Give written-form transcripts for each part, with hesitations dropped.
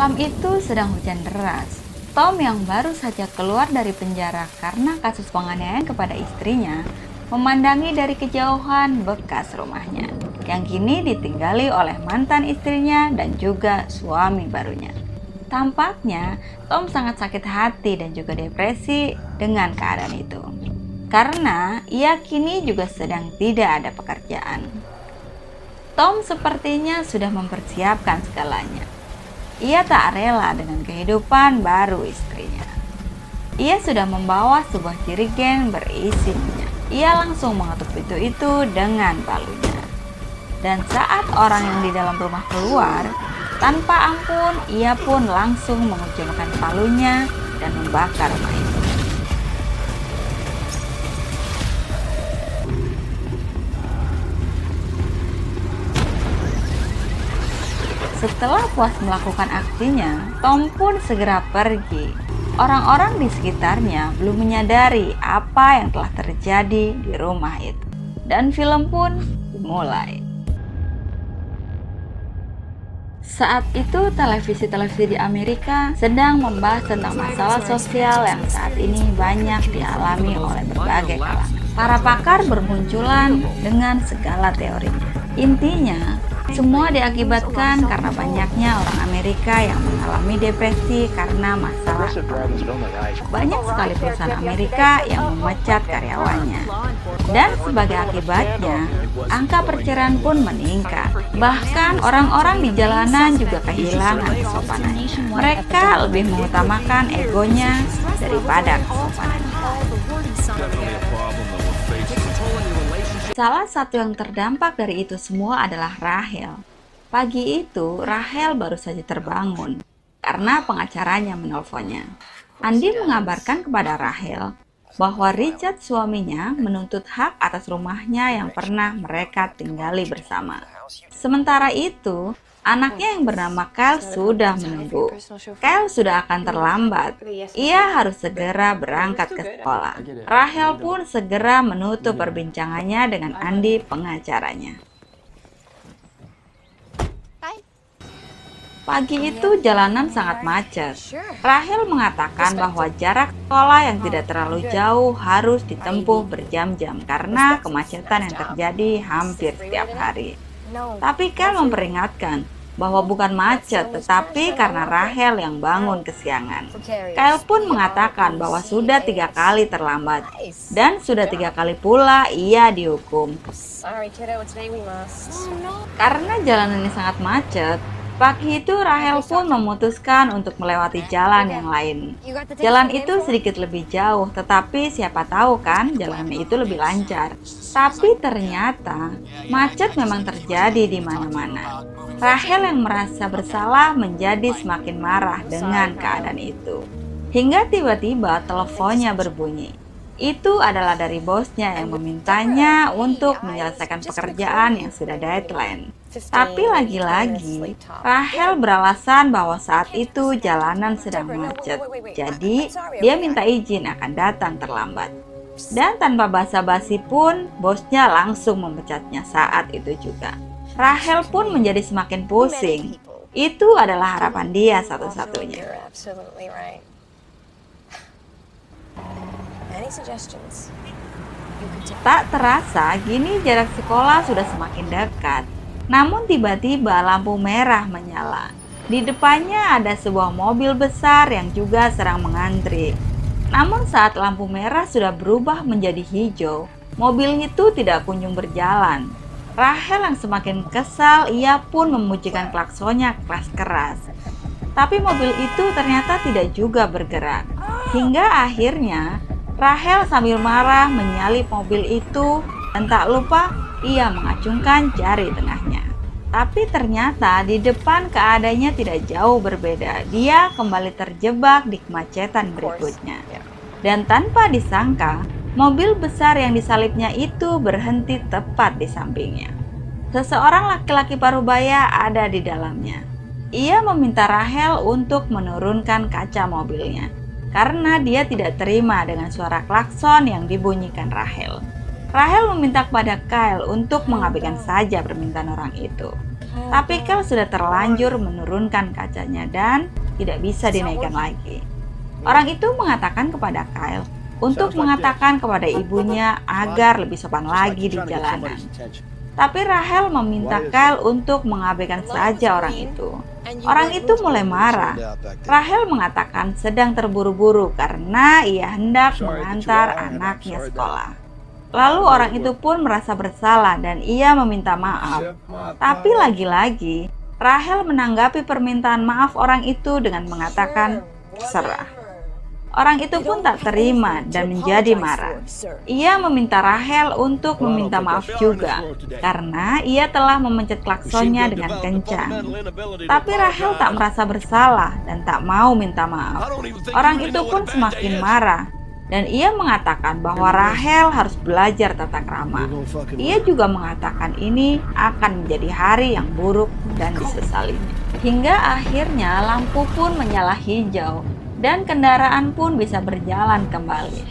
Malam itu sedang hujan deras. Tom yang baru saja keluar dari penjara karena kasus penganiayaan kepada istrinya, memandangi dari kejauhan bekas rumahnya yang kini ditinggali oleh mantan istrinya dan juga suami barunya. Tampaknya Tom sangat sakit hati dan juga depresi dengan keadaan itu, karena ia kini juga sedang tidak ada pekerjaan. Tom sepertinya sudah mempersiapkan segalanya. Ia tak rela dengan kehidupan baru istrinya. Ia sudah membawa sebuah jerigen berisi minyak. Ia langsung mengetuk pintu itu dengan palunya. Dan saat orang yang di dalam rumah keluar, tanpa ampun ia pun langsung mengujungkan palunya dan membakar rumah itu. Setelah puas melakukan aksinya, Tom pun segera pergi. Orang-orang di sekitarnya belum menyadari apa yang telah terjadi di rumah itu. Dan film pun dimulai. Saat itu televisi-televisi di Amerika sedang membahas tentang masalah sosial yang saat ini banyak dialami oleh berbagai kalangan. Para pakar bermunculan dengan segala teorinya. Intinya, semua diakibatkan karena banyaknya orang Amerika yang mengalami depresi karena masalah ekonomi. Banyak sekali perusahaan Amerika yang memecat karyawannya. Dan sebagai akibatnya, angka perceraian pun meningkat. Bahkan orang-orang di jalanan juga kehilangan kesopanannya. Mereka lebih mengutamakan egonya daripada kesopanannya. Salah satu yang terdampak dari itu semua adalah Rachel. Pagi itu, Rachel baru saja terbangun karena pengacaranya menelponnya. Andy mengabarkan kepada Rachel bahwa Richard suaminya menuntut hak atas rumahnya yang pernah mereka tinggali bersama. Sementara itu, anaknya yang bernama Kyle sudah menunggu. Kyle sudah akan terlambat. Ia harus segera berangkat ke sekolah. Rachel pun segera menutup perbincangannya dengan Andy, pengacaranya. Pagi itu jalanan sangat macet. Rachel mengatakan bahwa jarak sekolah yang tidak terlalu jauh harus ditempuh berjam-jam karena kemacetan yang terjadi hampir setiap hari. Tapi Kyle memperingatkan bahwa bukan macet, tetapi karena Rachel yang bangun kesiangan. Kyle pun mengatakan bahwa sudah 3 kali terlambat, dan sudah 3 kali pula ia dihukum. Karena jalanan ini sangat macet, pagi itu Rachel pun memutuskan untuk melewati jalan yang lain. Jalan itu sedikit lebih jauh, tetapi siapa tahu kan jalan itu lebih lancar. Tapi ternyata macet memang terjadi di mana-mana. Rachel yang merasa bersalah menjadi semakin marah dengan keadaan itu. Hingga tiba-tiba teleponnya berbunyi. Itu adalah dari bosnya yang memintanya untuk menyelesaikan pekerjaan yang sudah deadline. Tapi lagi-lagi, Rachel beralasan bahwa saat itu jalanan sedang macet. Jadi, dia minta izin akan datang terlambat. Dan tanpa basa-basi pun, bosnya langsung memecatnya saat itu juga. Rachel pun menjadi semakin pusing. Itu adalah harapan dia satu-satunya. Tak terasa, gini jarak sekolah sudah semakin dekat. Namun tiba-tiba lampu merah menyala. Di depannya ada sebuah mobil besar yang juga sedang mengantri. Namun saat lampu merah sudah berubah menjadi hijau, mobil itu tidak kunjung berjalan. Rachel yang semakin kesal, ia pun memujikan klaksonnya keras-keras. Tapi mobil itu ternyata tidak juga bergerak. Hingga akhirnya Rachel sambil marah menyalip mobil itu dan tak lupa ia mengacungkan jari tengahnya. Tapi ternyata di depan keadaannya tidak jauh berbeda. Dia kembali terjebak di kemacetan berikutnya. Dan tanpa disangka, mobil besar yang disalipnya itu berhenti tepat di sampingnya. Seseorang laki-laki parubaya ada di dalamnya. Ia meminta Rachel untuk menurunkan kaca mobilnya karena dia tidak terima dengan suara klakson yang dibunyikan Rachel. Rachel meminta kepada Kyle untuk mengabaikan saja permintaan orang itu. Tapi Kel sudah terlanjur menurunkan kacanya dan tidak bisa dinaikkan lagi. Orang itu mengatakan kepada Kyle untuk mengatakan kepada ibunya agar lebih sopan lagi di jalanan. Tapi Rachel meminta Kyle untuk mengabaikan saja orang itu. Orang itu mulai marah. Rachel mengatakan sedang terburu-buru karena ia hendak mengantar anaknya sekolah. Lalu orang itu pun merasa bersalah dan ia meminta maaf. Tapi lagi-lagi, Rachel menanggapi permintaan maaf orang itu dengan mengatakan, "Terserah." Orang itu pun tak terima dan menjadi marah. Ia meminta Rachel untuk meminta maaf juga, karena ia telah memencet klaksonnya dengan kencang. Tapi Rachel tak merasa bersalah dan tak mau minta maaf. Orang itu pun semakin marah. Dan ia mengatakan bahwa Rachel harus belajar tata krama. Ia juga mengatakan ini akan menjadi hari yang buruk dan disesalinya. Hingga akhirnya lampu pun menyala hijau dan kendaraan pun bisa berjalan kembali.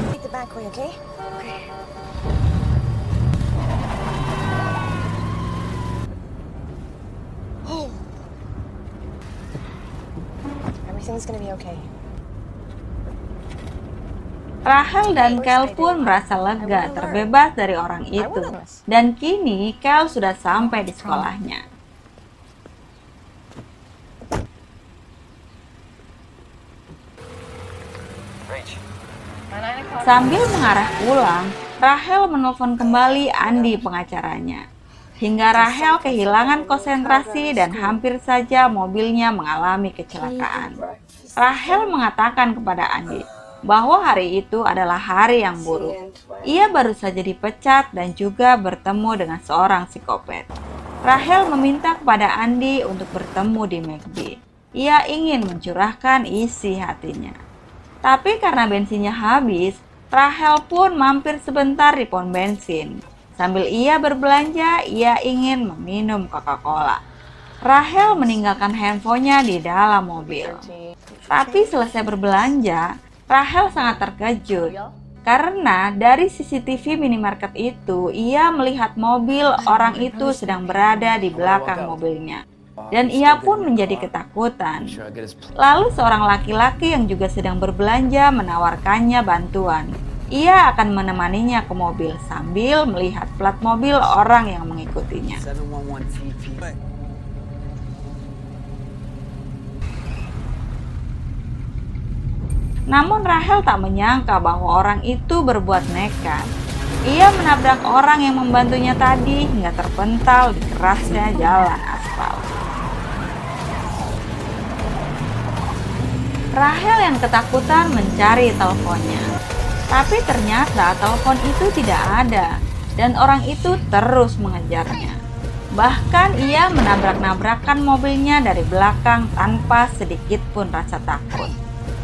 Take the back way, okay? Okay. Everything's gonna be okay. Rachel dan Kel pun merasa lega terbebas dari orang itu. Dan kini Kel sudah sampai di sekolahnya. Sambil mengarah pulang, Rachel menelpon kembali Andy pengacaranya. Hingga Rachel kehilangan konsentrasi dan hampir saja mobilnya mengalami kecelakaan. Rachel mengatakan kepada Andy bahwa hari itu adalah hari yang buruk. Ia baru saja dipecat dan juga bertemu dengan seorang psikopat. Rachel meminta kepada Andy untuk bertemu di McD. Ia ingin mencurahkan isi hatinya. Tapi karena bensinnya habis, Rachel pun mampir sebentar di pom bensin. Sambil ia berbelanja, ia ingin meminum Coca-Cola. Rachel meninggalkan handphonenya di dalam mobil. Tapi selesai berbelanja, Rachel sangat terkejut. Karena dari CCTV minimarket itu, ia melihat mobil orang itu sedang berada di belakang mobilnya. Dan ia pun menjadi ketakutan. Lalu seorang laki-laki yang juga sedang berbelanja menawarkannya bantuan. Ia akan menemaninya ke mobil sambil melihat plat mobil orang yang mengikutinya. Namun Rachel tak menyangka bahwa orang itu berbuat nekat. Ia menabrak orang yang membantunya tadi hingga terpental di kerasnya jalan aspal. Rachel yang ketakutan mencari teleponnya. Tapi ternyata telepon itu tidak ada dan orang itu terus mengejarnya. Bahkan ia menabrak-nabrakan mobilnya dari belakang tanpa sedikit pun rasa takut.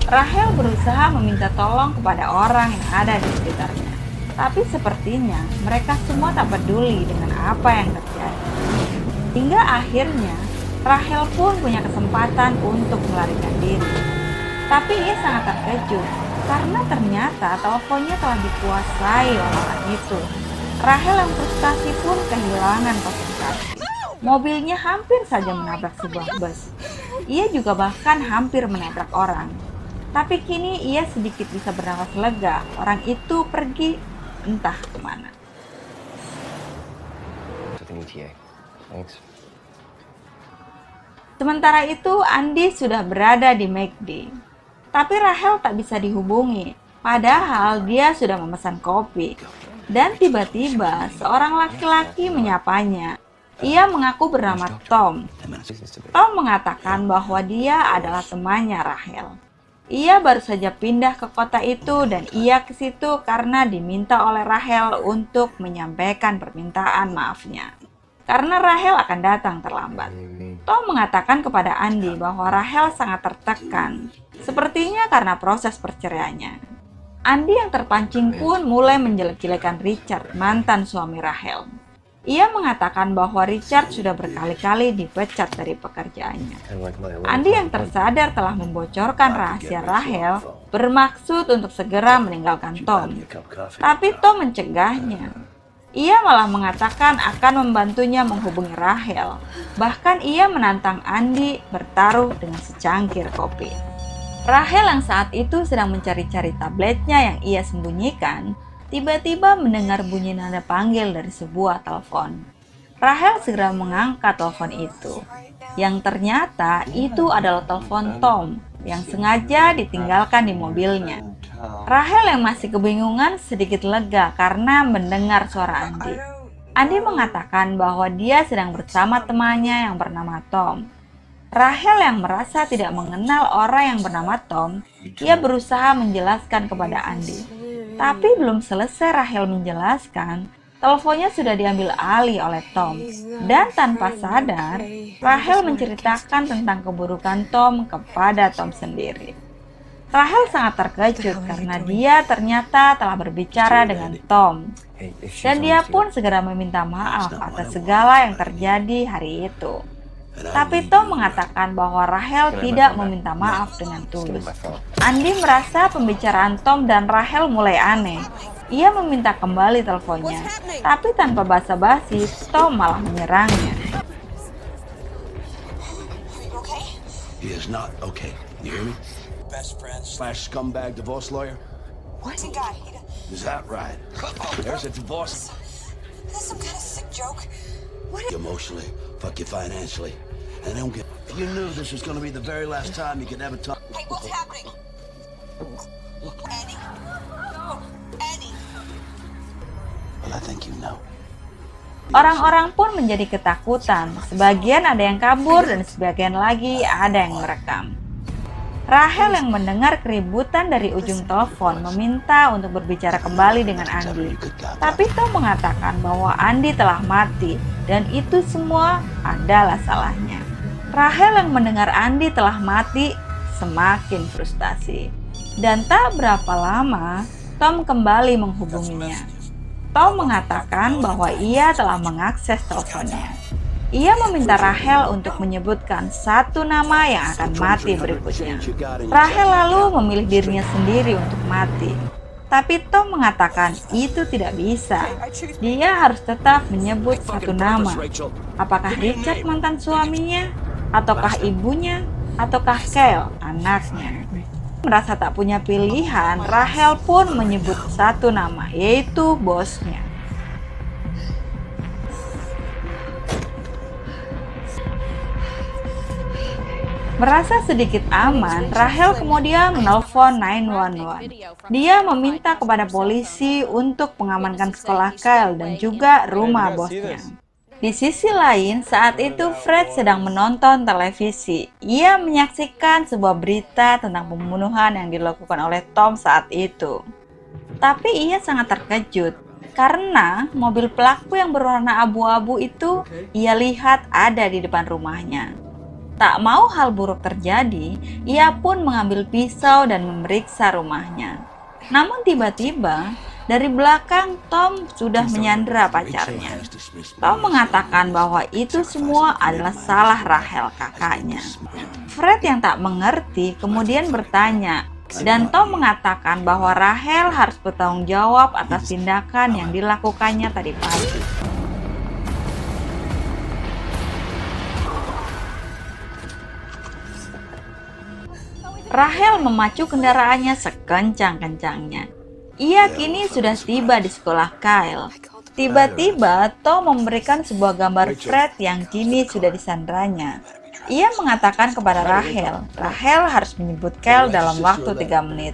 Rachel berusaha meminta tolong kepada orang yang ada di sekitarnya. Tapi sepertinya mereka semua tak peduli dengan apa yang terjadi. Hingga akhirnya Rachel pun punya kesempatan untuk melarikan diri. Tapi ia sangat terkejut karena ternyata teleponnya telah dikuasai oleh orang itu. Rachel yang frustasi pun kehilangan konsentrasi. Mobilnya hampir saja menabrak sebuah bus. Ia juga bahkan hampir menabrak orang. Tapi kini ia sedikit bisa bernapas lega. Orang itu pergi entah kemana. Sementara itu Andy sudah berada di McD. Tapi Rachel tak bisa dihubungi, padahal dia sudah memesan kopi. Dan tiba-tiba seorang laki-laki menyapanya. Ia mengaku bernama Tom. Tom mengatakan bahwa dia adalah temannya Rachel. Ia baru saja pindah ke kota itu dan ia ke situ karena diminta oleh Rachel untuk menyampaikan permintaan maafnya. Karena Rachel akan datang terlambat. Tom mengatakan kepada Andy bahwa Rachel sangat tertekan. Sepertinya karena proses perceraiannya. Andy yang terpancing pun mulai menjelek-jelekan Richard, mantan suami Rachel. Ia mengatakan bahwa Richard sudah berkali-kali dipecat dari pekerjaannya. Andy yang tersadar telah membocorkan rahasia Rachel bermaksud untuk segera meninggalkan Tom. Tapi Tom mencegahnya. Ia malah mengatakan akan membantunya menghubungi Rachel. Bahkan ia menantang Andy bertaruh dengan secangkir kopi. Rachel yang saat itu sedang mencari-cari tabletnya yang ia sembunyikan, tiba-tiba mendengar bunyi nada panggil dari sebuah telepon. Rachel segera mengangkat telepon itu, yang ternyata itu adalah telepon Tom yang sengaja ditinggalkan di mobilnya. Rachel yang masih kebingungan sedikit lega karena mendengar suara Andy. Andy mengatakan bahwa dia sedang bersama temannya yang bernama Tom. Rachel yang merasa tidak mengenal orang yang bernama Tom, ia berusaha menjelaskan kepada Andy. Tapi belum selesai Rachel menjelaskan, teleponnya sudah diambil alih oleh Tom. Dan tanpa sadar, Rachel menceritakan tentang keburukan Tom kepada Tom sendiri. Rachel sangat terkejut karena dia ternyata telah berbicara dengan Tom. Dan dia pun segera meminta maaf atas segala yang terjadi hari itu. Tapi Tom mengatakan bahwa Rachel tidak meminta maaf dengan tulus. Andy merasa pembicaraan Tom dan Rachel mulai aneh. Ia meminta kembali teleponnya, tapi tanpa basa-basi, Tom malah menyerangnya. He is not okay. You hear me? Best friend slash scumbag divorce lawyer. What's a guy? Is that right? There's a divorce. Is this some kind of sick joke? Emotionally, fuck you financially. And don't get. You knew this was gonna be the very last time you could ever talk. Hey, what's happening? Annie. No. Annie. Well, I think you know. Orang-orang pun menjadi ketakutan. Sebagian ada yang kabur dan sebagian lagi ada yang merekam. Rachel yang mendengar keributan dari ujung telepon meminta untuk berbicara kembali dengan Andy. Tapi Tom mengatakan bahwa Andy telah mati dan itu semua adalah salahnya. Rachel yang mendengar Andy telah mati semakin frustasi. Dan tak berapa lama, Tom kembali menghubunginya. Tom mengatakan bahwa ia telah mengakses teleponnya. Ia meminta Rachel untuk menyebutkan satu nama yang akan mati berikutnya. Rachel lalu memilih dirinya sendiri untuk mati. Tapi Tom mengatakan itu tidak bisa. Dia harus tetap menyebut satu nama. Apakah Richard mantan suaminya? Ataukah ibunya? Ataukah Kyle, anaknya? Merasa tak punya pilihan, Rachel pun menyebut satu nama, yaitu bosnya. Merasa sedikit aman, Rachel kemudian menelpon 911. Dia meminta kepada polisi untuk mengamankan sekolah Kyle dan juga rumah bosnya. Di sisi lain, saat itu Fred sedang menonton televisi. Ia menyaksikan sebuah berita tentang pembunuhan yang dilakukan oleh Tom saat itu. Tapi ia sangat terkejut karena mobil pelaku yang berwarna abu-abu itu ia lihat ada di depan rumahnya. Tak mau hal buruk terjadi, ia pun mengambil pisau dan memeriksa rumahnya. Namun tiba-tiba, dari belakang Tom sudah menyandera pacarnya. Tom mengatakan bahwa itu semua adalah salah Rachel, kakaknya. Fred yang tak mengerti kemudian bertanya, dan Tom mengatakan bahwa Rachel harus bertanggung jawab atas tindakan yang dilakukannya tadi pagi. Rachel memacu kendaraannya sekencang-kencangnya. Ia kini sudah tiba di sekolah Kyle. Tiba-tiba Tom memberikan sebuah gambar Fred yang kini sudah disandaranya. Ia mengatakan kepada Rachel harus menyebut Kyle dalam waktu 3 menit.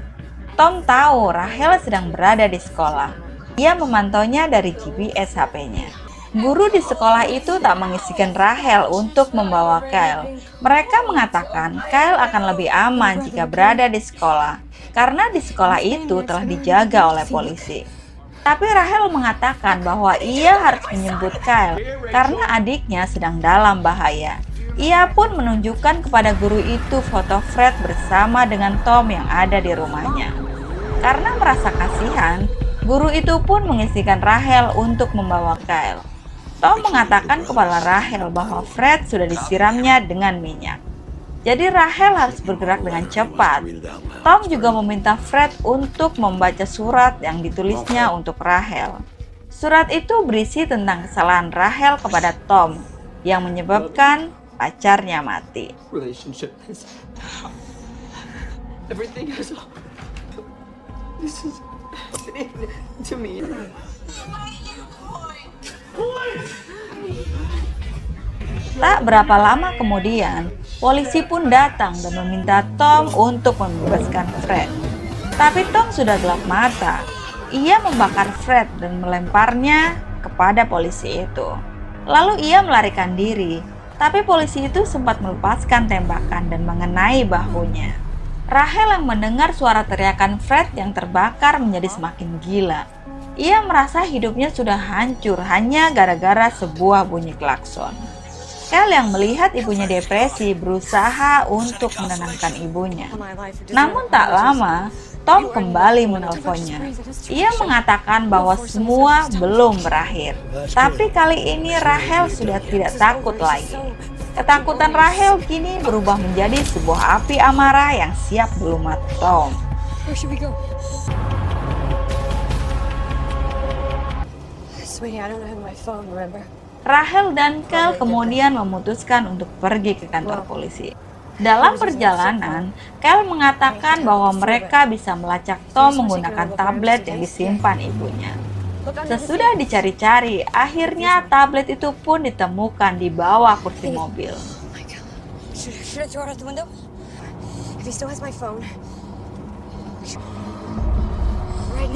Tom tahu Rachel sedang berada di sekolah. Ia memantaunya dari GPS HP-nya. Guru di sekolah itu tak mengizinkan Rachel untuk membawa Kyle. Mereka mengatakan Kyle akan lebih aman jika berada di sekolah, karena di sekolah itu telah dijaga oleh polisi. Tapi Rachel mengatakan bahwa ia harus menyebut Kyle karena adiknya sedang dalam bahaya. Ia pun menunjukkan kepada guru itu foto Fred bersama dengan Tom yang ada di rumahnya. Karena merasa kasihan, guru itu pun mengizinkan Rachel untuk membawa Kyle. Tom mengatakan kepada Rachel bahwa Fred sudah disiramnya dengan minyak. Jadi Rachel harus bergerak dengan cepat. Tom juga meminta Fred untuk membaca surat yang ditulisnya untuk Rachel. Surat itu berisi tentang kesalahan Rachel kepada Tom yang menyebabkan pacarnya mati. Relationship is everything is. This is happening to me. Tak berapa lama kemudian, polisi pun datang dan meminta Tom untuk membebaskan Fred. Tapi Tom sudah gelap mata. Ia membakar Fred dan melemparnya kepada polisi itu. Lalu ia melarikan diri, tapi polisi itu sempat melepaskan tembakan dan mengenai bahunya. Rachel yang mendengar suara teriakan Fred yang terbakar menjadi semakin gila. Ia merasa hidupnya sudah hancur hanya gara-gara sebuah bunyi klakson. Kel yang melihat ibunya depresi berusaha untuk menenangkan ibunya. Namun tak lama, Tom kembali menelponnya. Ia mengatakan bahwa semua belum berakhir. Tapi kali ini Rachel sudah tidak takut lagi. Ketakutan Rachel kini berubah menjadi sebuah api amarah yang siap melumat Tom. Sweetie, I don't have my phone, remember? Rachel dan Kel kemudian memutuskan untuk pergi ke kantor polisi. Dalam perjalanan, Kel mengatakan bahwa mereka bisa melacak Tom menggunakan tablet yang disimpan ibunya. Sesudah dicari-cari, akhirnya tablet itu pun ditemukan di bawah kursi mobil. Should I throw it out the window? If he still has my phone.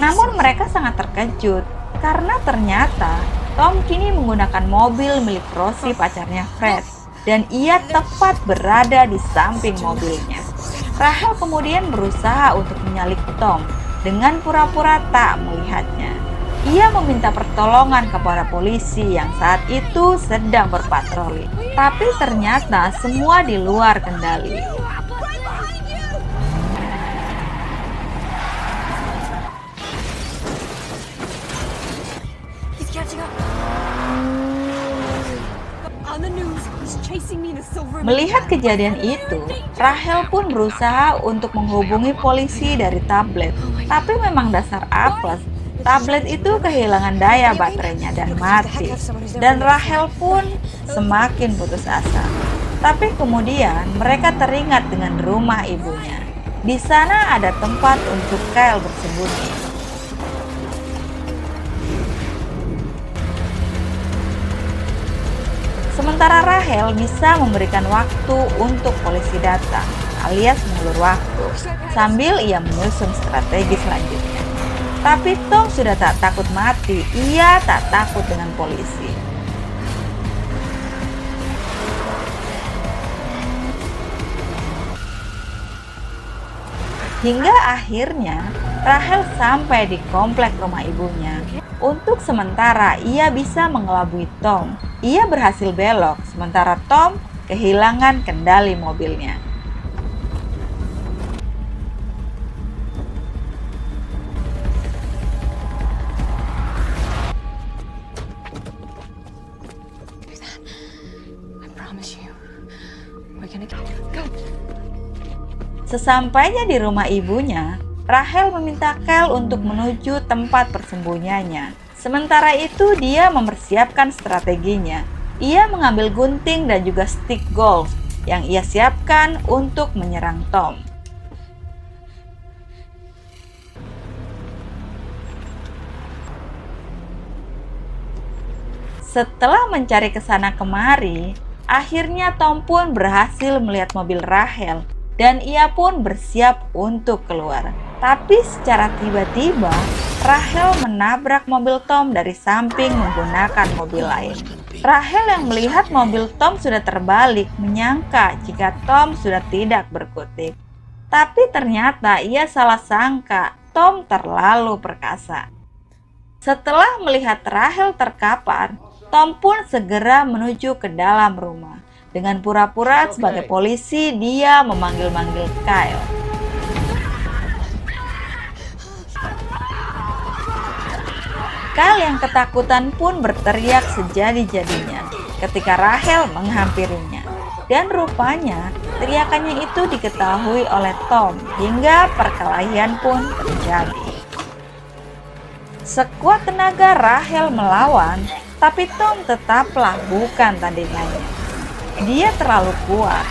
Namun mereka sangat terkejut karena ternyata Tom kini menggunakan mobil milik Rosie, pacarnya Fred, dan ia tepat berada di samping mobilnya. Rachel kemudian berusaha untuk menyalip Tom dengan pura-pura tak melihatnya. Ia meminta pertolongan kepada polisi yang saat itu sedang berpatroli, tapi ternyata semua di luar kendali. He's catching up. On the news, he's chasing me in a silver. Melihat kejadian itu, Rachel pun berusaha untuk menghubungi polisi dari tablet. Tapi memang dasar apes, tablet itu kehilangan daya baterainya dan mati. Dan Rachel pun semakin putus asa. Tapi kemudian mereka teringat dengan rumah ibunya. Di sana ada tempat untuk Kyle bersembunyi. Sementara Rachel bisa memberikan waktu untuk polisi datang, alias mengulur waktu, sambil ia menyusun strategi selanjutnya. Tapi Tom sudah tak takut mati, ia tak takut dengan polisi. Hingga akhirnya Rachel sampai di komplek rumah ibunya. Untuk sementara ia bisa mengelabui Tom. Ia berhasil belok, sementara Tom kehilangan kendali mobilnya. I promise you, we're gonna go. Sesampainya di rumah ibunya, Rachel meminta Kyle untuk menuju tempat persembunyiannya. Sementara itu dia mempersiapkan strateginya. Ia mengambil gunting dan juga stick golf yang ia siapkan untuk menyerang Tom. Setelah mencari kesana kemari, akhirnya Tom pun berhasil melihat mobil Rachel dan ia pun bersiap untuk keluar. Tapi secara tiba-tiba, Rachel menabrak mobil Tom dari samping menggunakan mobil lain. Rachel yang melihat mobil Tom sudah terbalik menyangka jika Tom sudah tidak berkutik. Tapi ternyata ia salah sangka, Tom terlalu perkasa. Setelah melihat Rachel terkapar, Tom pun segera menuju ke dalam rumah. Dengan pura-pura sebagai polisi, dia memanggil-manggil Kyle. Kyle yang ketakutan pun berteriak sejadi-jadinya ketika Rachel menghampirinya. Dan rupanya teriakannya itu diketahui oleh Tom hingga perkelahian pun terjadi. Sekuat tenaga Rachel melawan, tapi Tom tetaplah bukan tandingannya. Dia terlalu kuat.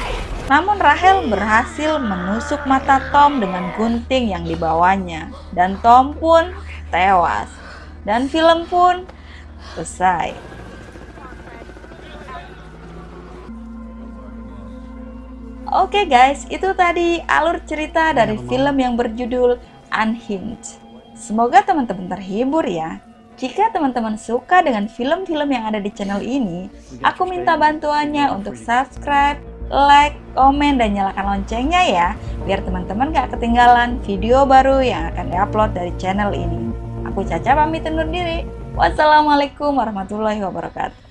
Namun Rachel berhasil menusuk mata Tom dengan gunting yang dibawanya, dan Tom pun tewas. Dan film pun selesai. Oke guys, itu tadi alur cerita dari film yang berjudul Unhinged. Semoga teman-teman terhibur ya. Jika teman-teman suka dengan film-film yang ada di channel ini, aku minta bantuannya untuk subscribe, like, komen, dan nyalakan loncengnya ya, biar teman-teman gak ketinggalan video baru yang akan diupload dari channel ini. Aku Caca pamit undur diri. Wassalamualaikum warahmatullahi wabarakatuh.